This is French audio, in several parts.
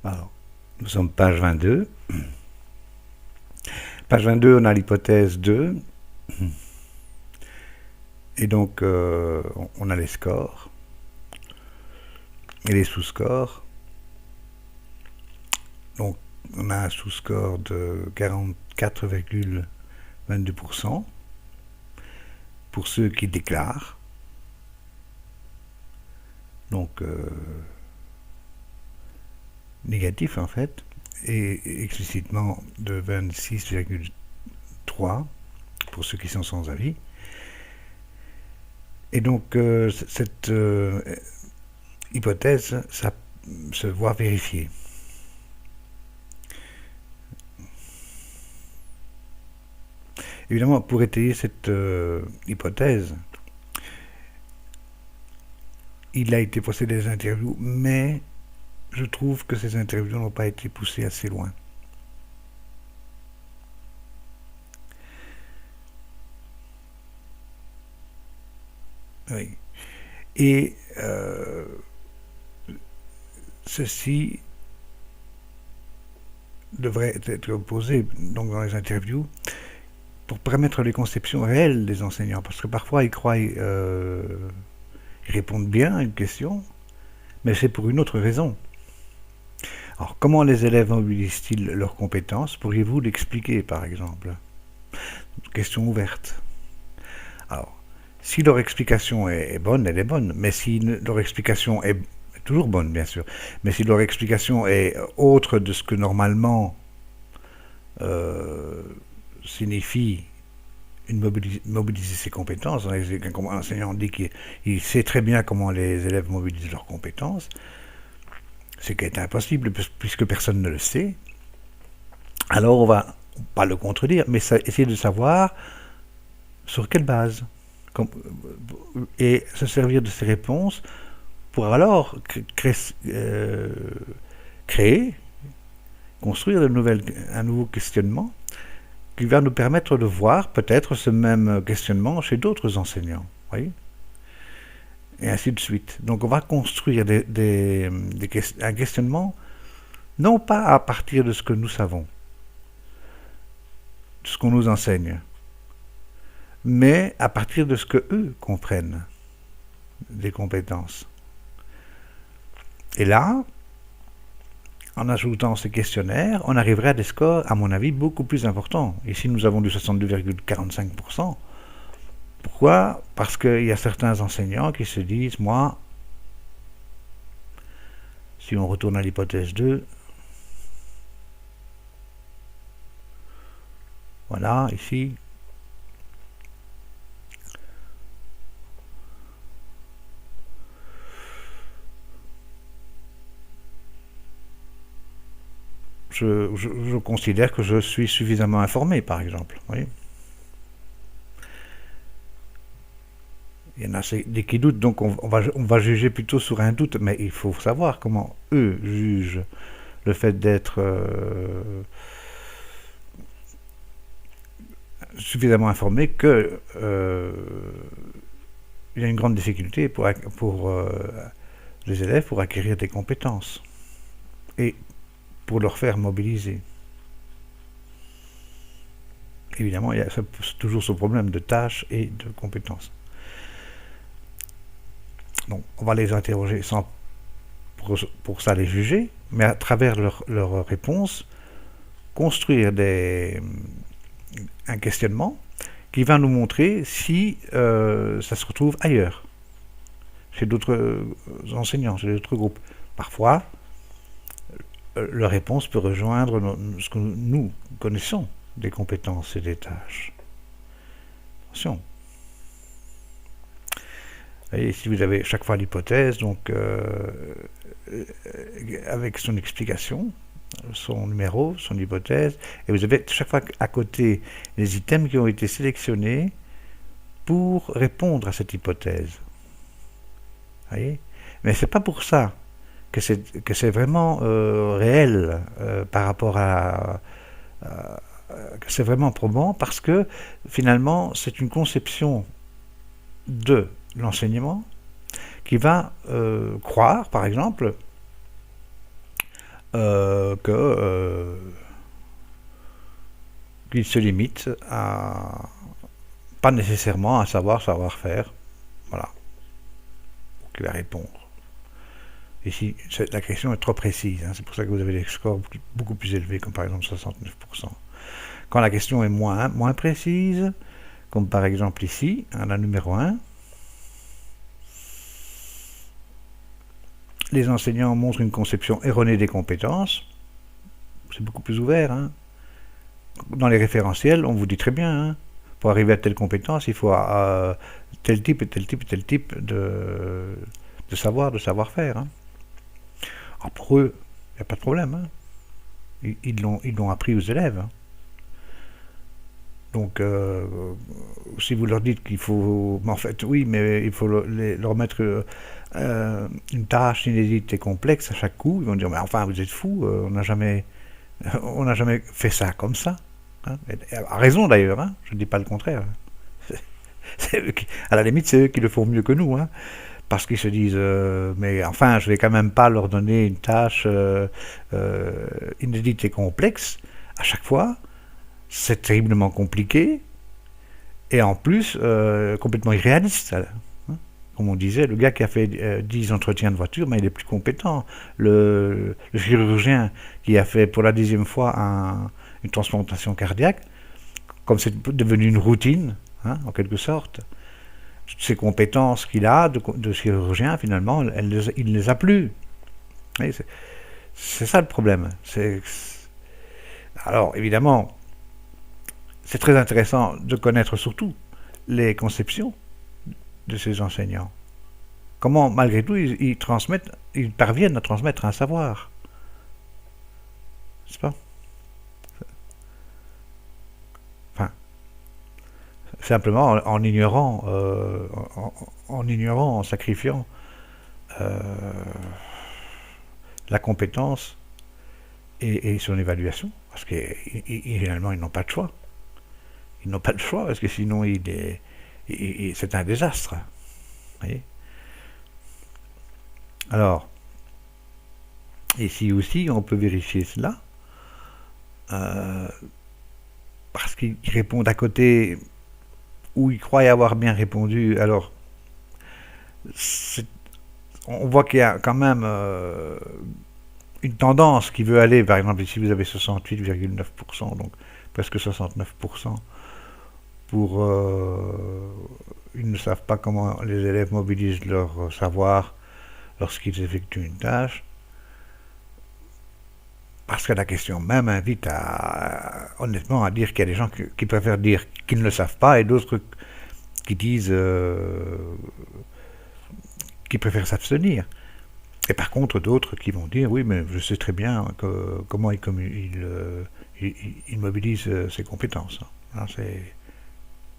Alors, nous sommes page 22. Page 22, on a l'hypothèse 2. Et donc, on a les scores et les sous-scores. Donc, on a un sous-score de 44,22% pour ceux qui déclarent. Donc, négatif en fait, et explicitement de 26,3 pour ceux qui sont sans avis. Et donc, cette hypothèse, ça se voit vérifiée. Évidemment, pour étayer cette hypothèse, il a été procédé des interviews, mais je trouve que ces interviews n'ont pas été poussées assez loin. Oui. Et ceci devrait être posé donc dans les interviews pour permettre les conceptions réelles des enseignants, parce que parfois ils croient ils répondent bien à une question, mais c'est pour une autre raison. Alors, comment les élèves mobilisent-ils leurs compétences? Pourriez-vous l'expliquer, par exemple? Question ouverte. Alors, si leur explication est bonne, elle est bonne, mais si leur explication est toujours bonne, bien sûr, mais si leur explication est autre de ce que normalement signifie mobiliser ses compétences, un enseignant dit qu'il sait très bien comment les élèves mobilisent leurs compétences, ce qui est impossible puisque personne ne le sait, alors on va pas le contredire, mais essayer de savoir sur quelle base, et se servir de ces réponses pour alors créer, construire un nouveau questionnement qui va nous permettre de voir peut-être ce même questionnement chez d'autres enseignants. Voyez, et ainsi de suite. Donc on va construire un questionnement non pas à partir de ce que nous savons, de ce qu'on nous enseigne, mais à partir de ce que eux comprennent des compétences. Et là, en ajoutant ces questionnaires, on arriverait à des scores, à mon avis, beaucoup plus importants. Ici, nous avons du 62,45%. Pourquoi? Parce qu'il y a certains enseignants qui se disent, moi, si on retourne à l'hypothèse 2, voilà, ici, je considère que je suis suffisamment informé, par exemple. Vous voyez, il y en a des qui doutent, donc on va juger plutôt sur un doute, mais il faut savoir comment eux jugent le fait d'être suffisamment informé que il y a une grande difficulté pour les élèves pour acquérir des compétences et pour leur faire mobiliser. Évidemment, il y a toujours ce problème de tâches et de compétences. Donc, on va les interroger sans pour ça les juger, mais à travers leurs réponses, construire un questionnement qui va nous montrer si ça se retrouve ailleurs, chez d'autres enseignants, chez d'autres groupes. Parfois, leur réponse peut rejoindre ce que nous connaissons des compétences et des tâches. Attention. Et si vous avez chaque fois l'hypothèse, donc avec son explication, son numéro, son hypothèse, et vous avez chaque fois à côté les items qui ont été sélectionnés pour répondre à cette hypothèse. Vous voyez? Mais c'est pas pour ça que c'est vraiment réel par rapport que c'est vraiment probant, parce que finalement c'est une conception de l'enseignement qui va croire, par exemple, que qu'il se limite à pas nécessairement à savoir-faire. Voilà, qu'il va répondre. Ici, la question est trop précise, hein, c'est pour ça que vous avez des scores beaucoup plus élevés, comme par exemple 69%. Quand la question est moins précise, comme par exemple ici, hein, la numéro 1, les enseignants montrent une conception erronée des compétences, c'est beaucoup plus ouvert. Hein. Dans les référentiels, on vous dit très bien, hein, pour arriver à telle compétence, il faut tel type et tel type et tel type de savoir-faire. Hein. Alors pour eux, il n'y a pas de problème. Hein. Ils l'ont appris aux élèves. Hein. Donc, si vous leur dites qu'il faut... En fait, oui, mais il faut leur mettre une tâche inédite et complexe à chaque coup, ils vont dire, mais enfin, vous êtes fous, on n'a jamais fait ça comme ça. Hein. À raison d'ailleurs, hein. Je ne dis pas le contraire. À la limite, c'est eux qui le font mieux que nous. Hein. Parce qu'ils se disent, mais enfin, je vais quand même pas leur donner une tâche inédite et complexe à chaque fois. C'est terriblement compliqué et en plus complètement irréaliste. Hein. Comme on disait, le gars qui a fait 10 entretiens de voiture, mais il est plus compétent. Le chirurgien qui a fait pour la 10e fois une transplantation cardiaque, comme c'est devenu une routine, hein, en quelque sorte, toutes ces compétences qu'il a de chirurgien, finalement, il ne les a plus. C'est ça le problème. Alors, évidemment, c'est très intéressant de connaître surtout les conceptions de ces enseignants. Comment, malgré tout, ils parviennent à transmettre un savoir. N'est-ce pas? Enfin, simplement en ignorant, en sacrifiant la compétence et son évaluation, parce que finalement ils n'ont pas de choix. Ils n'ont pas de choix parce que sinon c'est un désastre. Vous voyez. Alors, ici aussi, on peut vérifier cela. Parce qu'ils répondent à côté où ils croient avoir bien répondu. Alors, on voit qu'il y a quand même une tendance qui veut aller, par exemple, ici vous avez 68,9%, donc presque 69%. Ils ne savent pas comment les élèves mobilisent leur savoir lorsqu'ils effectuent une tâche. Parce que la question même invite honnêtement à dire qu'il y a des gens qui préfèrent dire qu'ils ne le savent pas et d'autres qui disent qu'ils préfèrent s'abstenir. Et par contre d'autres qui vont dire oui mais je sais très bien comment il mobilise ses compétences. Alors,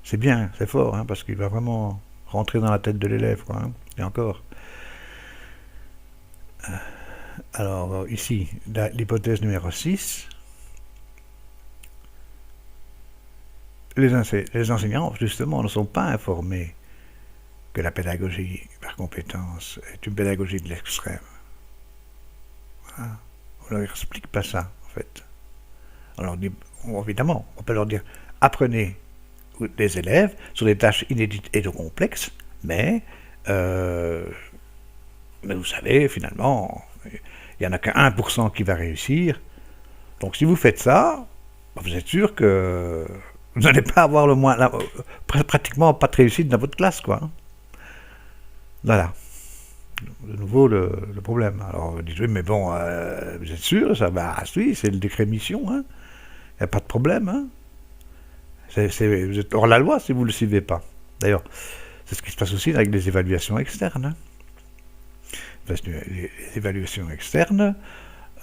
c'est bien, c'est fort, hein, parce qu'il va vraiment rentrer dans la tête de l'élève, quoi. Hein, et encore. Alors, ici, l'hypothèse numéro 6. Les enseignants, justement, ne sont pas informés que la pédagogie par compétence est une pédagogie de l'extrême. Voilà. On ne leur explique pas ça, en fait. Alors, évidemment, on peut leur dire, apprenez des élèves sur des tâches inédites et complexes, mais vous savez, finalement, il n'y en a qu'un 1% qui va réussir. Donc si vous faites ça, vous êtes sûr que vous n'allez pas avoir pratiquement pas de réussite dans votre classe, quoi. Voilà. De nouveau, le problème. Alors, vous dites, oui, mais bon, vous êtes sûr, ça? Bah oui, c'est le décret mission, hein. Il n'y a pas de problème, hein. Vous êtes hors la loi si vous ne le suivez pas. D'ailleurs, c'est ce qui se passe aussi avec les évaluations externes. Hein. Les évaluations externes,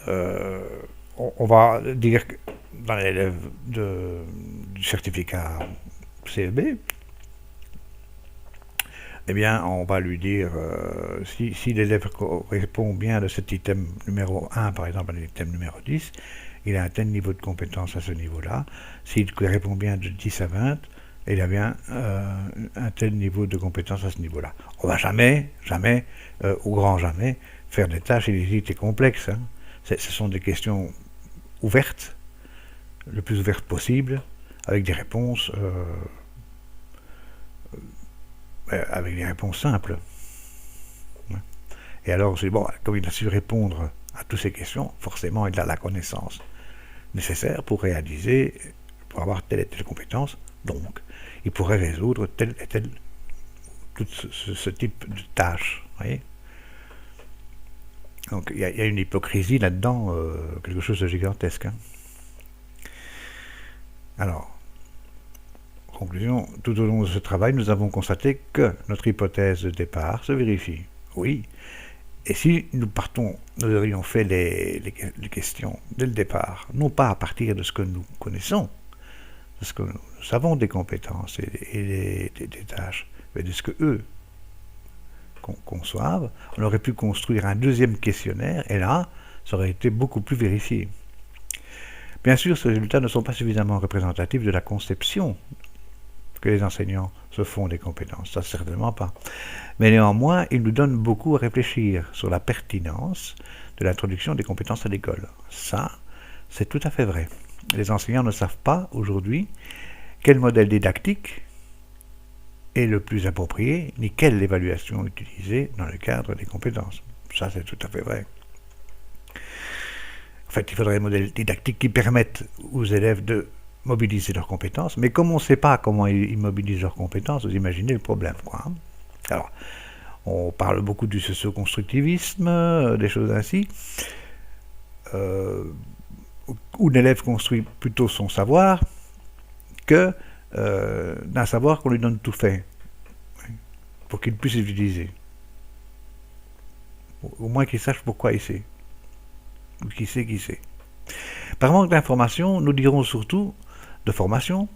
on va dire que dans l'élève du certificat CEB, eh bien, on va lui dire, si l'élève répond bien de cet item numéro 1, par exemple, à l'item numéro 10, il a un tel niveau de compétence à ce niveau-là. S'il répond bien de 10 à 20, il a bien un tel niveau de compétence à ce niveau-là. On ne va jamais, au grand jamais, faire des tâches inédites et complexes. Hein. Ce sont des questions ouvertes, le plus ouvertes possible, avec des réponses simples. Et alors, bon, comme il a su répondre à toutes ces questions, forcément, il a la connaissance nécessaire pour réaliser, pour avoir telle et telle compétence. Donc, il pourrait résoudre tel et tel, tout ce type de tâches. Voyez. Donc, il y a une hypocrisie là-dedans, quelque chose de gigantesque. Hein. Alors, conclusion, tout au long de ce travail, nous avons constaté que notre hypothèse de départ se vérifie. Oui. Et si nous aurions fait les questions dès le départ, non pas à partir de ce que nous connaissons, de ce que nous savons des compétences et des tâches, mais de ce que eux conçoivent, on aurait pu construire un deuxième questionnaire, et là, ça aurait été beaucoup plus vérifié. Bien sûr, ces résultats ne sont pas suffisamment représentatifs de la conception que les enseignants se font des compétences, ça certainement pas. Mais néanmoins, ils nous donnent beaucoup à réfléchir sur la pertinence de l'introduction des compétences à l'école. Ça, c'est tout à fait vrai. Les enseignants ne savent pas aujourd'hui quel modèle didactique est le plus approprié, ni quelle évaluation utiliser dans le cadre des compétences. Ça, c'est tout à fait vrai. En fait, il faudrait des modèles didactiques qui permettent aux élèves de mobiliser leurs compétences, mais comme on ne sait pas comment ils mobilisent leurs compétences, vous imaginez le problème, quoi. Alors, on parle beaucoup du socio-constructivisme, des choses ainsi, où l'élève construit plutôt son savoir que d'un savoir qu'on lui donne tout fait, pour qu'il puisse l'utiliser. Au moins qu'il sache pourquoi il sait, ou qui sait qui sait. Par manque d'informations, nous dirons surtout de formation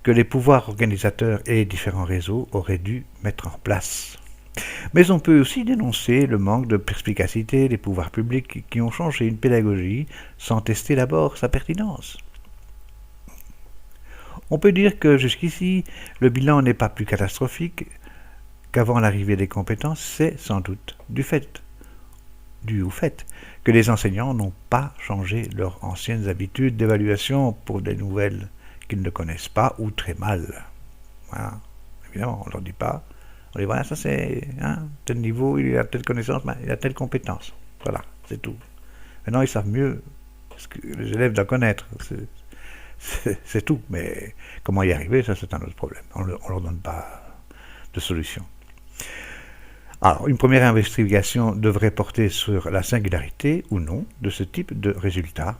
que les pouvoirs organisateurs et les différents réseaux auraient dû mettre en place. Mais on peut aussi dénoncer le manque de perspicacité des pouvoirs publics qui ont changé une pédagogie sans tester d'abord sa pertinence. On peut dire que jusqu'ici, le bilan n'est pas plus catastrophique qu'avant l'arrivée des compétences, c'est sans doute dû au fait que les enseignants n'ont pas changé leurs anciennes habitudes d'évaluation pour des nouvelles qu'ils ne connaissent pas ou très mal. Voilà. Évidemment, on ne leur dit pas. On dit voilà, ça c'est tel niveau, il a telle connaissance, il a telle compétence. Voilà, c'est tout. Maintenant, ils savent mieux ce que les élèves doivent connaître. C'est tout. Mais comment y arriver, ça c'est un autre problème. On ne leur donne pas de solution. Alors, une première investigation devrait porter sur la singularité ou non de ce type de résultat.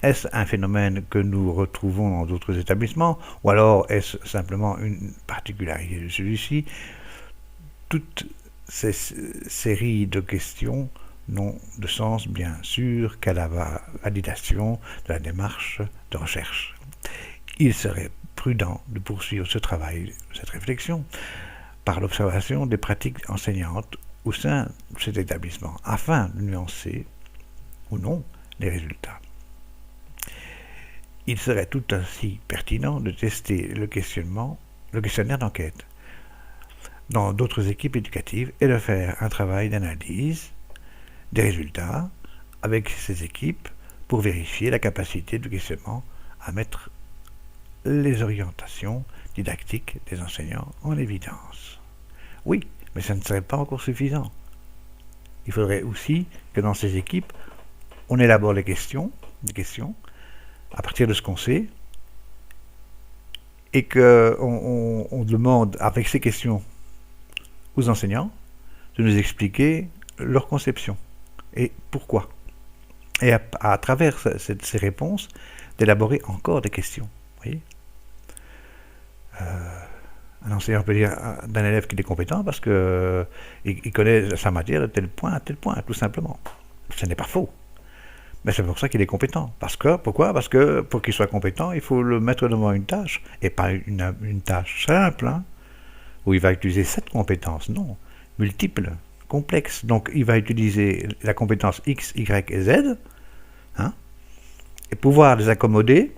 Est-ce un phénomène que nous retrouvons dans d'autres établissements ou alors est-ce simplement une particularité de celui-ci? Toutes ces séries de questions n'ont de sens bien sûr qu'à la validation de la démarche de recherche. Il serait prudent de poursuivre ce travail, cette réflexion, par l'observation des pratiques enseignantes au sein de cet établissement, afin de nuancer ou non les résultats. Il serait tout ainsi pertinent de tester le questionnaire d'enquête dans d'autres équipes éducatives et de faire un travail d'analyse des résultats avec ces équipes pour vérifier la capacité du questionnement à mettre les orientations didactiques des enseignants en évidence. Oui, mais ça ne serait pas encore suffisant. Il faudrait aussi que dans ces équipes, on élabore des questions à partir de ce qu'on sait et qu'on demande avec ces questions aux enseignants de nous expliquer leur conception et pourquoi. Et à travers ces réponses, d'élaborer encore des questions. Vous voyez, un enseignant peut dire d'un élève qu'il est compétent parce qu'il connaît sa matière de tel point à tel point, tout simplement. Ce n'est pas faux. Mais c'est pour ça qu'il est compétent. Pourquoi? Parce que pour qu'il soit compétent, il faut le mettre devant une tâche, et pas une tâche simple, où il va utiliser 7 compétences, non, multiples, complexes. Donc il va utiliser la compétence X, Y et Z, et pouvoir les accommoder.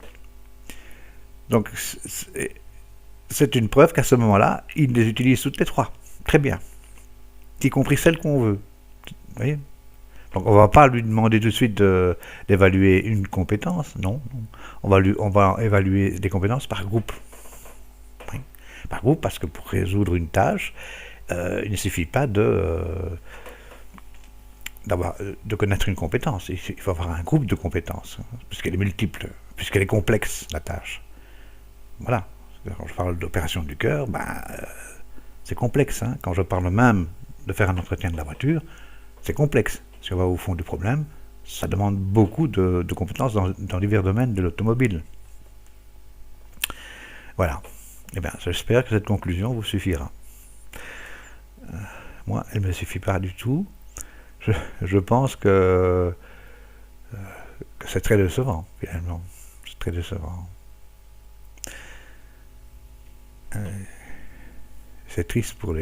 Donc c'est une preuve qu'à ce moment-là, il les utilise toutes les 3. Très bien. Y compris celles qu'on veut. Vous voyez? Donc on ne va pas lui demander tout de suite d'évaluer une compétence, non. On va évaluer des compétences par groupe. Oui. Par groupe, parce que pour résoudre une tâche, il ne suffit pas de connaître une compétence. Il faut avoir un groupe de compétences, puisqu'elle est multiple, puisqu'elle est complexe, la tâche. Voilà. Quand je parle d'opération du cœur, c'est complexe. Hein. Quand je parle même de faire un entretien de la voiture, c'est complexe. Si on va au fond du problème, ça demande beaucoup de compétences dans divers domaines de l'automobile. Voilà. Eh bien, j'espère que cette conclusion vous suffira. Moi, elle ne me suffit pas du tout. Je pense que c'est très décevant, finalement. C'est très décevant. C'est triste pour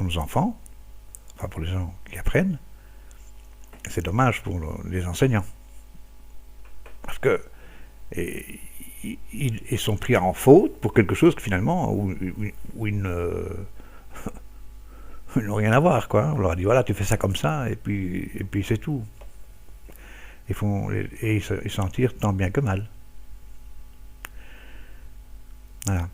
nos enfants, enfin pour les gens qui apprennent. C'est dommage pour les enseignants. Parce que ils sont pris en faute pour quelque chose que finalement, où ils n'ont rien à voir, quoi. On leur a dit, voilà, tu fais ça comme ça, et puis c'est tout. Ils s'en tirent tant bien que mal. Voilà.